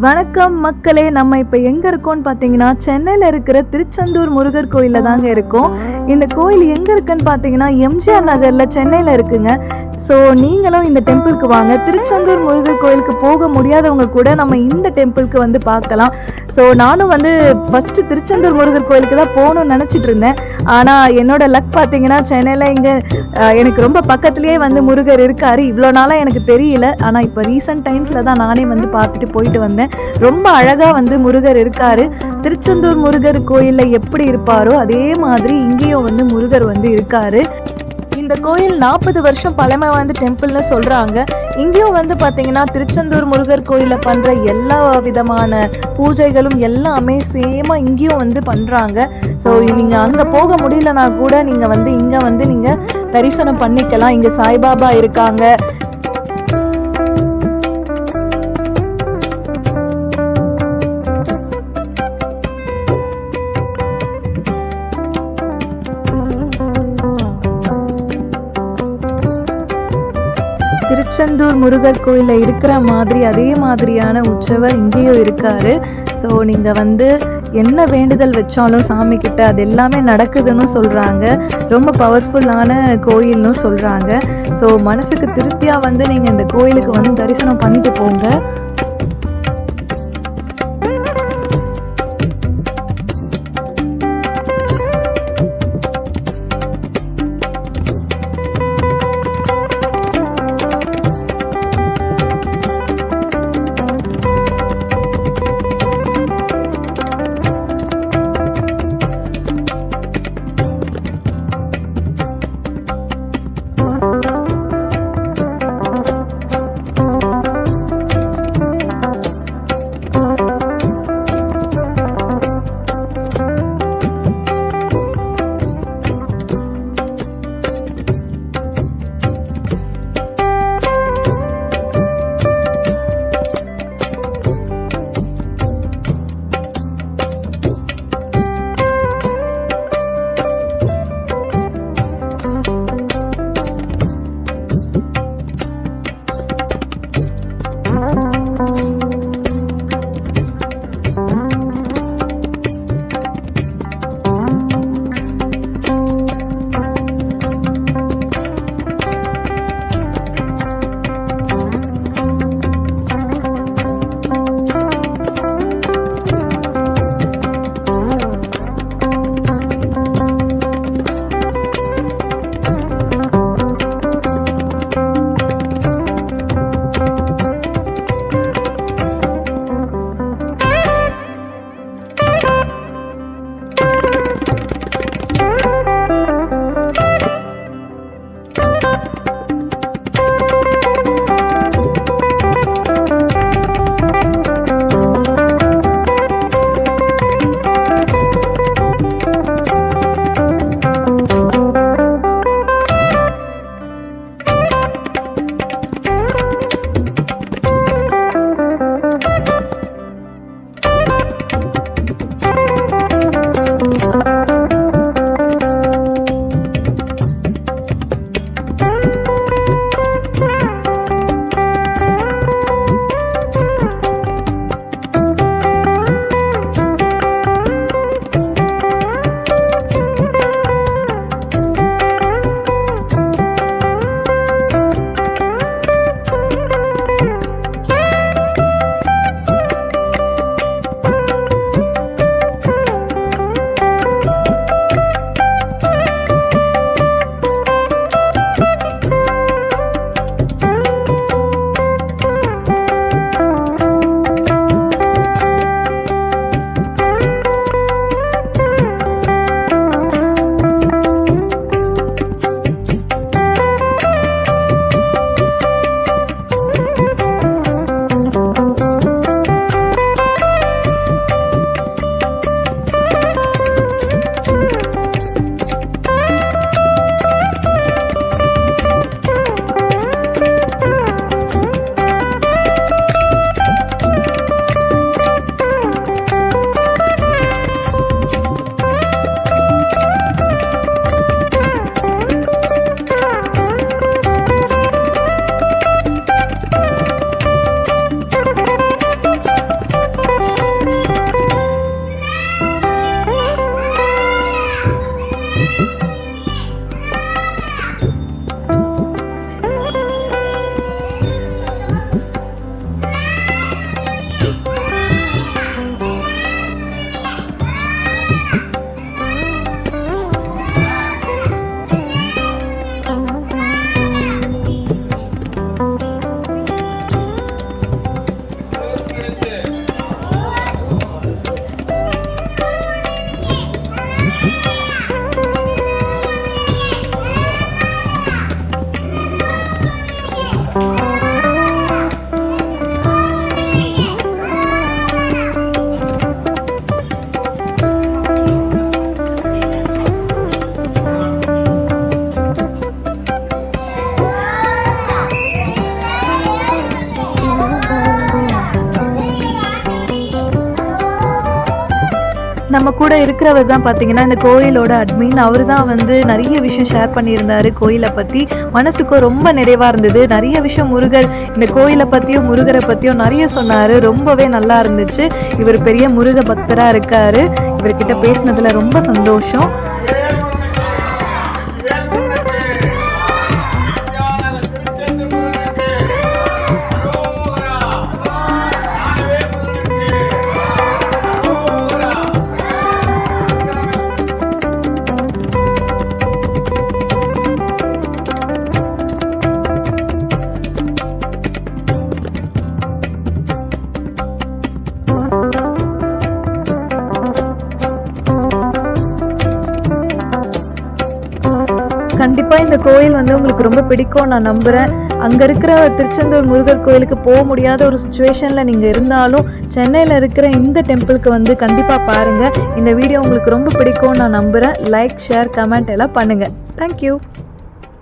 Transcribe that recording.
வணக்கம் மக்களே, நம்ம இப்போ எங்கே இருக்கோம்னு பார்த்தீங்கன்னா சென்னையில் இருக்கிற திருச்செந்தூர் முருகர் கோயிலில் தாங்க இருக்கோம். இந்த கோயில் எங்கே இருக்குன்னு பார்த்தீங்கன்னா எம்ஜிஆர் நகரில் சென்னையில் இருக்குங்க. ஸோ நீங்களும் இந்த டெம்பிளுக்கு வாங்க. திருச்செந்தூர் முருகர் கோயிலுக்கு போக முடியாதவங்க கூட நம்ம இந்த டெம்பிளுக்கு வந்து பார்க்கலாம். ஸோ நானும் வந்து ஃபஸ்ட்டு திருச்செந்தூர் முருகர் கோயிலுக்கு தான் போகணும்னு நினச்சிட்டு இருந்தேன். ஆனால் என்னோட லக் பார்த்தீங்கன்னா சென்னையில் இங்கே எனக்கு ரொம்ப பக்கத்துலேயே வந்து முருகர் இருக்கார். இவ்வளோ நாளாக எனக்கு தெரியல. ஆனால் இப்போ ரீசெண்ட் டைம்ஸில் தான் நானே வந்து பார்த்துட்டு போயிட்டு வந்தேன். ரொம்ப அழகாக வந்து முருகர் இருக்கார். திருச்செந்தூர் முருகர் கோயிலில் எப்படி இருப்பாரோ அதே மாதிரி இங்கேயும் வந்து முருகர் வந்து இருக்கார். இந்த கோயில் 40 வருஷம் பழமை வந்து டெம்பிள்னு சொல்கிறாங்க. இங்கேயும் வந்து பார்த்தீங்கன்னா திருச்செந்தூர் முருகர் கோயிலில் பண்ணுற எல்லா விதமான பூஜைகளும் எல்லாமே சேமாக இங்கேயும் வந்து பண்ணுறாங்க. ஸோ நீங்கள் அங்கே போக முடியலனா கூட நீங்கள் வந்து இங்கே வந்து நீங்கள் தரிசனம் பண்ணிக்கலாம். இங்கே சாய்பாபா இருக்காங்க. திருச்செந்தூர் முருகர் கோயிலில் இருக்கிற மாதிரி அதே மாதிரியான உற்சவர் இங்கேயும் இருக்காரு. ஸோ நீங்கள் வந்து என்ன வேண்டுதல் வச்சாலும் சாமி கிட்ட அது எல்லாமே நடக்குதுன்னு சொல்கிறாங்க. ரொம்ப பவர்ஃபுல்லான கோயில்னு சொல்கிறாங்க. ஸோ மனசுக்கு திருப்தியாக வந்து நீங்கள் இந்த கோயிலுக்கு வந்து தரிசனம் பண்ணிட்டு போங்க. நம்ம கூட இருக்கிறவர் தான் பார்த்தீங்கன்னா இந்த கோயிலோட அட்மின். அவர் தான் வந்து நிறைய விஷயம் ஷேர் பண்ணியிருந்தாரு கோயிலை பற்றி. மனசுக்கும் ரொம்ப நிறைவாக இருந்தது. நிறைய விஷயம் முருகர் இந்த கோயிலை பற்றியும் முருகரை பற்றியும் நிறைய சொன்னார். ரொம்பவே நல்லா இருந்துச்சு. இவர் பெரிய முருக பக்தராக இருக்கார். இவர்கிட்ட பேசினதில் ரொம்ப சந்தோஷம். கண்டிப்பாக இந்த கோயில் வந்து உங்களுக்கு ரொம்ப பிடிக்கும் நான் நம்புகிறேன். அங்கே இருக்கிற திருச்செந்தூர் முருகர் கோயிலுக்கு போக முடியாத ஒரு சுச்சுவேஷனில் நீங்கள் இருந்தாலும் சென்னையில் இருக்கிற இந்த டெம்பிளுக்கு வந்து கண்டிப்பாக பாருங்கள். இந்த வீடியோ உங்களுக்கு ரொம்ப பிடிக்கும்னு நான் நம்புகிறேன். லைக், ஷேர், கமெண்ட் எல்லாம் பண்ணுங்கள். தேங்க்யூ.